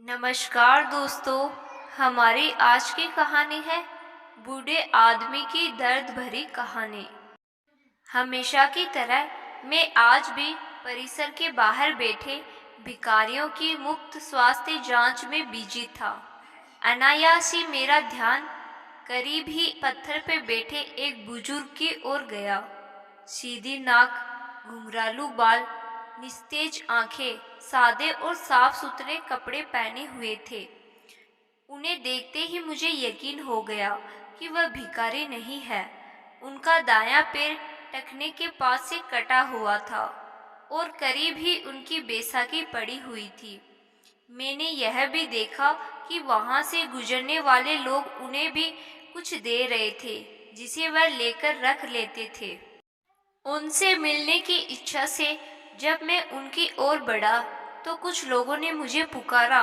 नमस्कार दोस्तों। हमारी आज की कहानी है बूढ़े आदमी की दर्द भरी कहानी। हमेशा की तरह मैं आज भी परिसर के बाहर बैठे भिखारियों की मुफ्त स्वास्थ्य जांच में बिजी था। अनायास ही मेरा ध्यान करीब ही पत्थर पर बैठे एक बुजुर्ग की ओर गया। सीधी नाक, घुंघरालू बाल, निस्तेज आंखें, सादे और साफ सुथरे कपड़े पहने हुए थे। उन्हें देखते ही मुझे यकीन हो गया कि वह भिखारी नहीं है। उनका दायां पैर टखने के पास से कटा हुआ था और करीब ही उनकी बैसाखी पड़ी हुई थी। मैंने यह भी देखा कि वहां से गुजरने वाले लोग उन्हें भी कुछ दे रहे थे जिसे वह लेकर रख लेते थे। उनसे मिलने की इच्छा से जब मैं उनकी ओर बढ़ा तो कुछ लोगों ने मुझे पुकारा,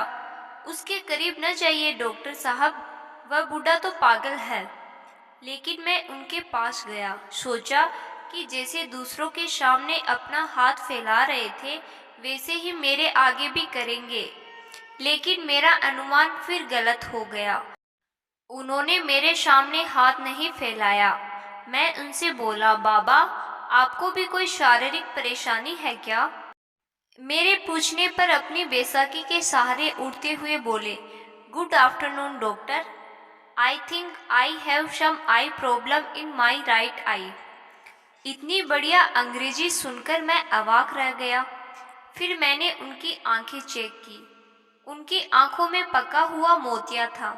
उसके करीब न जाइए डॉक्टर साहब, वह बूढ़ा तो पागल है। लेकिन मैं उनके पास गया। सोचा कि जैसे दूसरों के सामने अपना हाथ फैला रहे थे वैसे ही मेरे आगे भी करेंगे। लेकिन मेरा अनुमान फिर गलत हो गया। उन्होंने मेरे सामने हाथ नहीं फैलाया। मैं उनसे बोला, बाबा, आपको भी कोई शारीरिक परेशानी है क्या? मेरे पूछने पर अपनी बैसाखी के सहारे उड़ते हुए बोले, good afternoon doctor, I think I have some eye problem in my right eye. इतनी बढ़िया अंग्रेजी सुनकर मैं अवाक रह गया। फिर मैंने उनकी आंखें चेक की। उनकी आंखों में पका हुआ मोतिया था।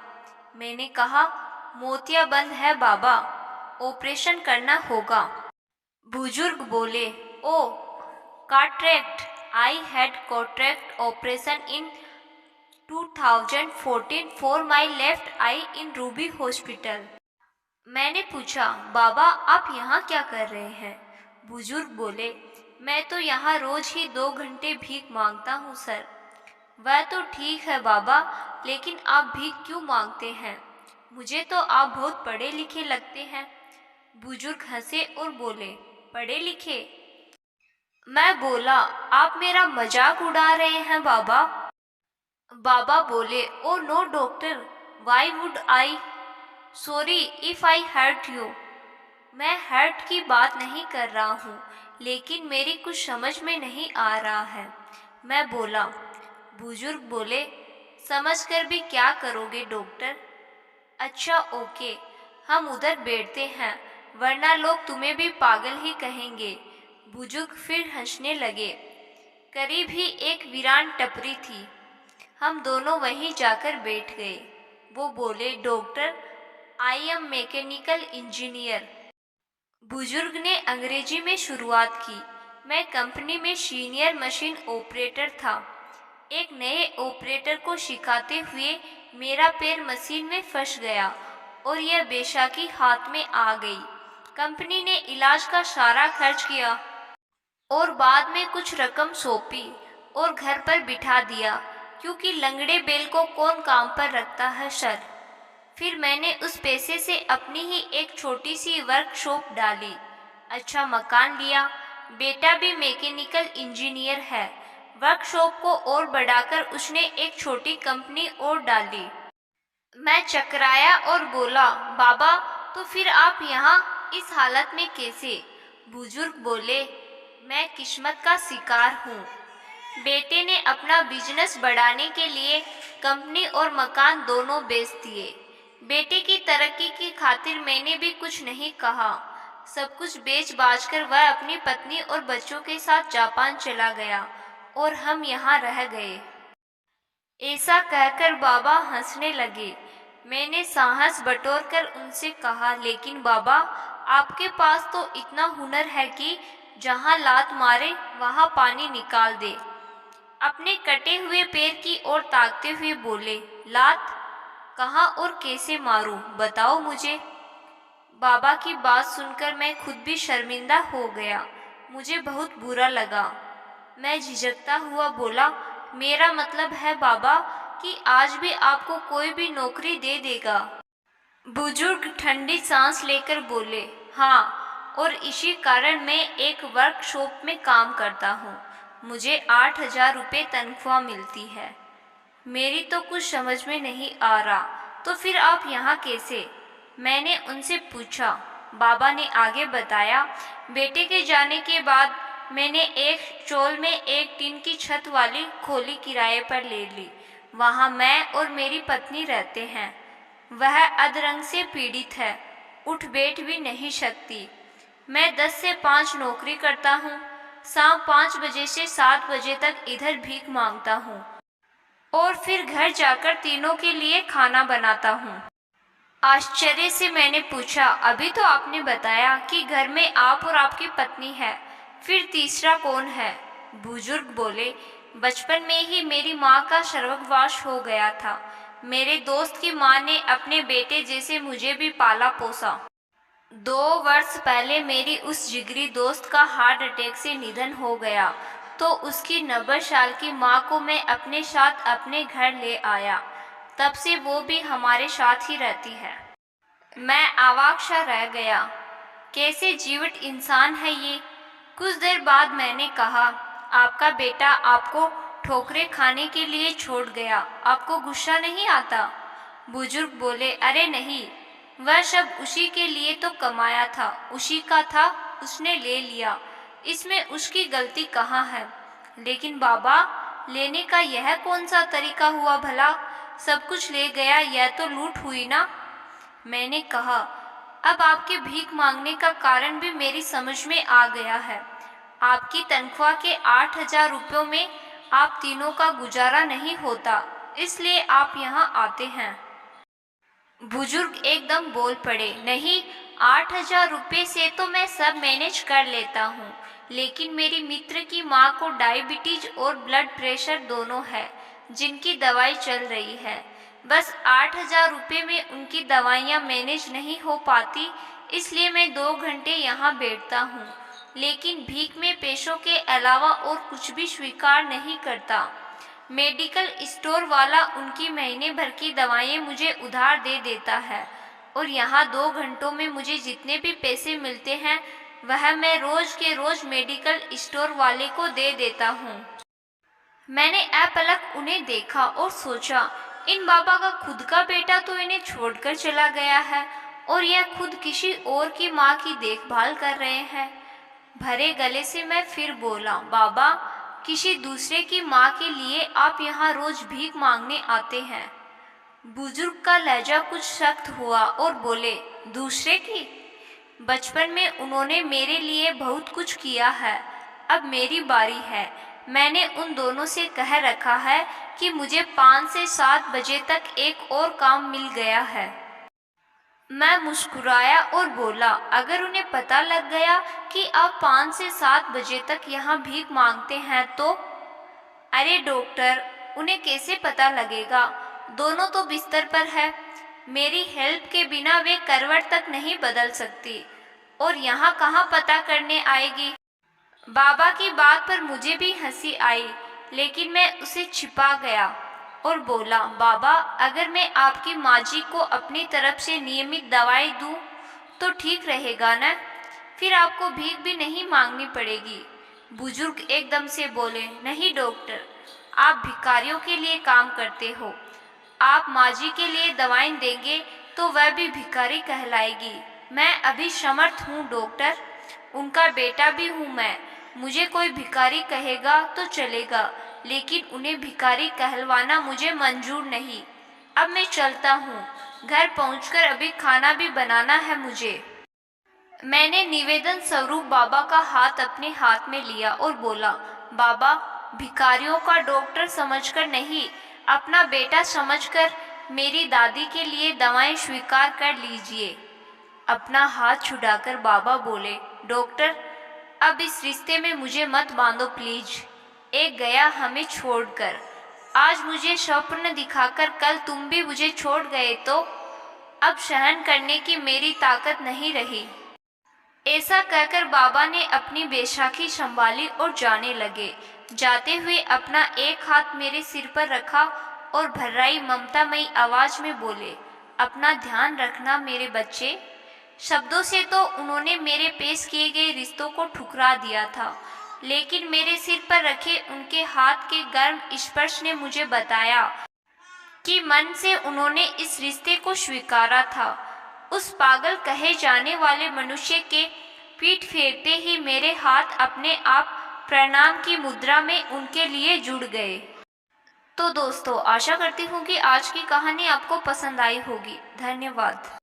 मैंने कहा, मोतिया बंद है बाबा, ऑपरेशन करना होगा। बुजुर्ग बोले, oh contract, I had contract operation in 2014 for my left eye in Ruby hospital. मैंने पूछा, बाबा आप यहाँ क्या कर रहे हैं? बुजुर्ग बोले, मैं तो यहाँ रोज ही 2 घंटे भीख मांगता हूँ सर। वह तो ठीक है बाबा, लेकिन आप भीख क्यों मांगते हैं? मुझे तो आप बहुत पढ़े लिखे लगते हैं। बुजुर्ग हंसे और बोले, पढ़े लिखे? मैं बोला, आप मेरा मजाक उड़ा रहे हैं बाबा। बाबा बोले, oh no doctor, why would I, sorry if I hurt you. मैं हर्ट की बात नहीं कर रहा हूँ, लेकिन मेरी कुछ समझ में नहीं आ रहा है। मैं बोला। बुजुर्ग बोले, समझ कर भी क्या करोगे डॉक्टर? अच्छा ओके, हम उधर बैठते हैं, वरना लोग तुम्हें भी पागल ही कहेंगे। बुजुर्ग फिर हंसने लगे। करीब ही एक वीरान टपरी थी। हम दोनों वहीं जाकर बैठ गए। वो बोले, doctor, I am mechanical engineer. बुजुर्ग ने अंग्रेजी में शुरुआत की। मैं कंपनी में सीनियर मशीन ऑपरेटर था। एक नए ऑपरेटर को सिखाते हुए मेरा पैर मशीन में फंस गया और यह बैसाखी हाथ में आ गई। कंपनी ने इलाज का सारा खर्च किया और बाद में कुछ रकम सौंपी और घर पर बिठा दिया, क्योंकि लंगड़े बैल को कौन काम पर रखता है सर। फिर मैंने उस पैसे से अपनी ही एक छोटी सी वर्कशॉप डाली, अच्छा मकान लिया। बेटा भी मैकेनिकल इंजीनियर है। वर्कशॉप को और बढ़ाकर उसने एक छोटी कंपनी और डाली। मैं चकराया और बोला, बाबा, तो फिर आप यहाँ इस हालत में कैसे? बुजुर्ग बोले, मैं किस्मत का शिकार हूँ। बेटे ने अपना बिजनेस बढ़ाने के लिए कंपनी और मकान दोनों बेच दिए। बेटे की तरक्की की खातिर मैंने भी कुछ नहीं कहा। सब कुछ बेच बाच कर वह अपनी पत्नी और बच्चों के साथ जापान चला गया और हम यहाँ रह गए। ऐसा कहकर बाबा हंसने लगे। मैंने साहस बटोरकर उनसे कहा, लेकिन बाबा, आपके पास तो इतना हुनर है कि जहाँ लात मारे वहाँ पानी निकाल दे। अपने कटे हुए पैर की ओर ताकते हुए बोले, लात कहाँ और कैसे मारूं, बताओ मुझे। बाबा की बात सुनकर मैं खुद भी शर्मिंदा हो गया। मुझे बहुत बुरा लगा। मैं झिझकता हुआ बोला, मेरा मतलब है बाबा कि आज भी आपको कोई भी नौकरी दे देगा। बुजुर्ग ठंडी सांस लेकर बोले, हाँ, और इसी कारण मैं एक वर्कशॉप में काम करता हूँ। मुझे 8,000 रुपये तनख्वाह मिलती है। मेरी तो कुछ समझ में नहीं आ रहा, तो फिर आप यहाँ कैसे? मैंने उनसे पूछा। बाबा ने आगे बताया, बेटे के जाने के बाद मैंने एक चोल में एक टीन की छत वाली खोली किराए पर ले ली। वहाँ मैं और मेरी पत्नी रहते हैं। वह अधरंग से पीड़ित है, उठ बैठ भी नहीं सकती। मैं 10 से 5 नौकरी करता हूँ। शाम 5 बजे से 7 बजे तक इधर भीख मांगता हूँ और फिर घर जाकर तीनों के लिए खाना बनाता हूँ। आश्चर्य से मैंने पूछा, अभी तो आपने बताया कि घर में आप और आपकी पत्नी है, फिर तीसरा कौन है? बुजुर्ग बोले, बचपन में ही मेरी माँ का स्वर्गवास हो गया था। मेरे दोस्त की माँ ने अपने बेटे जैसे मुझे भी पाला पोसा। 2 वर्ष पहले मेरी उस जिगरी दोस्त का हार्ट अटैक से निधन हो गया, तो उसकी 90 साल की माँ को मैं अपने साथ अपने घर ले आया। तब से वो भी हमारे साथ ही रहती है। मैं अवाक सा रह गया। कैसे जीवट इंसान है ये? कुछ देर बाद मैंने कहा, आपका बेटा आपको ठोकरें खाने के लिए छोड़ गया, आपको गुस्सा नहीं आता? बुजुर्ग बोले, अरे नहीं, वह सब उसी के लिए तो कमाया था, उसी का था, उसने ले लिया, इसमें उसकी गलती कहाँ है? लेकिन बाबा, लेने का यह कौन सा तरीका हुआ भला? सब कुछ ले गया, यह तो लूट हुई ना। मैंने कहा, अब आपके भीख मांगने का कारण भी मेरी समझ में आ गया है। आपकी तनख्वाह के 8,000 रुपयों में आप तीनों का गुजारा नहीं होता, इसलिए आप यहाँ आते हैं। बुजुर्ग एकदम बोल पड़े, नहीं, 8,000 रुपये से तो मैं सब मैनेज कर लेता हूँ, लेकिन मेरी मित्र की माँ को डायबिटीज और ब्लड प्रेशर दोनों है, जिनकी दवाई चल रही है। बस 8,000 रुपये में उनकी दवाइयाँ मैनेज नहीं हो पाती, इसलिए मैं 2 घंटे यहाँ बैठता हूँ, लेकिन भीख में पैसों के अलावा और कुछ भी स्वीकार नहीं करता। मेडिकल स्टोर वाला उनकी महीने भर की दवाएं मुझे उधार दे देता है और यहाँ 2 घंटों में मुझे जितने भी पैसे मिलते हैं वह मैं रोज के रोज मेडिकल स्टोर वाले को दे देता हूँ। मैंने अपलक उन्हें देखा और सोचा, इन बाबा का खुद का बेटा तो इन्हें छोड़कर चला गया है और यह खुद किसी और की माँ की देखभाल कर रहे हैं। भरे गले से मैं फिर बोला, बाबा, किसी दूसरे की माँ के लिए आप यहाँ रोज भीख मांगने आते हैं। बुजुर्ग का लहजा कुछ सख्त हुआ और बोले, दूसरे की? बचपन में उन्होंने मेरे लिए बहुत कुछ किया है, अब मेरी बारी है। मैंने उन दोनों से कह रखा है कि मुझे 5 से 7 बजे तक एक और काम मिल गया है। मैं मुस्कुराया और बोला, अगर उन्हें पता लग गया कि आप 5 से 7 बजे तक यहाँ भीख मांगते हैं तो? अरे डॉक्टर, उन्हें कैसे पता लगेगा? दोनों तो बिस्तर पर है। मेरी हेल्प के बिना वे करवट तक नहीं बदल सकती और यहाँ कहाँ पता करने आएगी। बाबा की बात पर मुझे भी हंसी आई, लेकिन मैं उसे छिपा गया और बोला, बाबा, अगर मैं आपकी माँ जी को अपनी तरफ से नियमित दवाई दूं तो ठीक रहेगा ना? फिर आपको भीख भी नहीं मांगनी पड़ेगी। बुजुर्ग एकदम से बोले, नहीं डॉक्टर, आप भिखारियों के लिए काम करते हो। आप माँ जी के लिए दवाएं देंगे तो वह भी भिखारी कहलाएगी। मैं अभी समर्थ हूँ डॉक्टर, उनका बेटा भी हूँ मैं। मुझे कोई भिखारी कहेगा तो चलेगा, लेकिन उन्हें भिखारी कहलवाना मुझे मंजूर नहीं। अब मैं चलता हूँ, घर पहुँचकर अभी खाना भी बनाना है मुझे। मैंने निवेदन स्वरूप बाबा का हाथ अपने हाथ में लिया और बोला, बाबा, भिखारियों का डॉक्टर समझकर नहीं, अपना बेटा समझकर मेरी दादी के लिए दवाएं स्वीकार कर लीजिए। अपना हाथ छुड़ाकर बाबा बोले, डॉक्टर, अब इस रिश्ते में मुझे मत बांधो प्लीज। एक गया हमें छोड़कर, आज मुझे स्वप्न दिखाकर कल तुम भी मुझे छोड़ गए तो अब सहन करने की मेरी ताकत नहीं रही। ऐसा कहकर बाबा ने अपनी बैसाखी संभाली और जाने लगे। जाते हुए अपना एक हाथ मेरे सिर पर रखा और भर्राई ममतामयी आवाज में बोले, अपना ध्यान रखना मेरे बच्चे। शब्दों से तो उन्होंने मेरे पेश किए गए रिश्तों को ठुकरा दिया था, लेकिन मेरे सिर पर रखे उनके हाथ के गर्म स्पर्श ने मुझे बताया कि मन से उन्होंने इस रिश्ते को स्वीकारा था। उस पागल कहे जाने वाले मनुष्य के पीठ फेरते ही मेरे हाथ अपने आप प्रणाम की मुद्रा में उनके लिए जुड़ गए। तो दोस्तों, आशा करती हूँ कि आज की कहानी आपको पसंद आई होगी। धन्यवाद।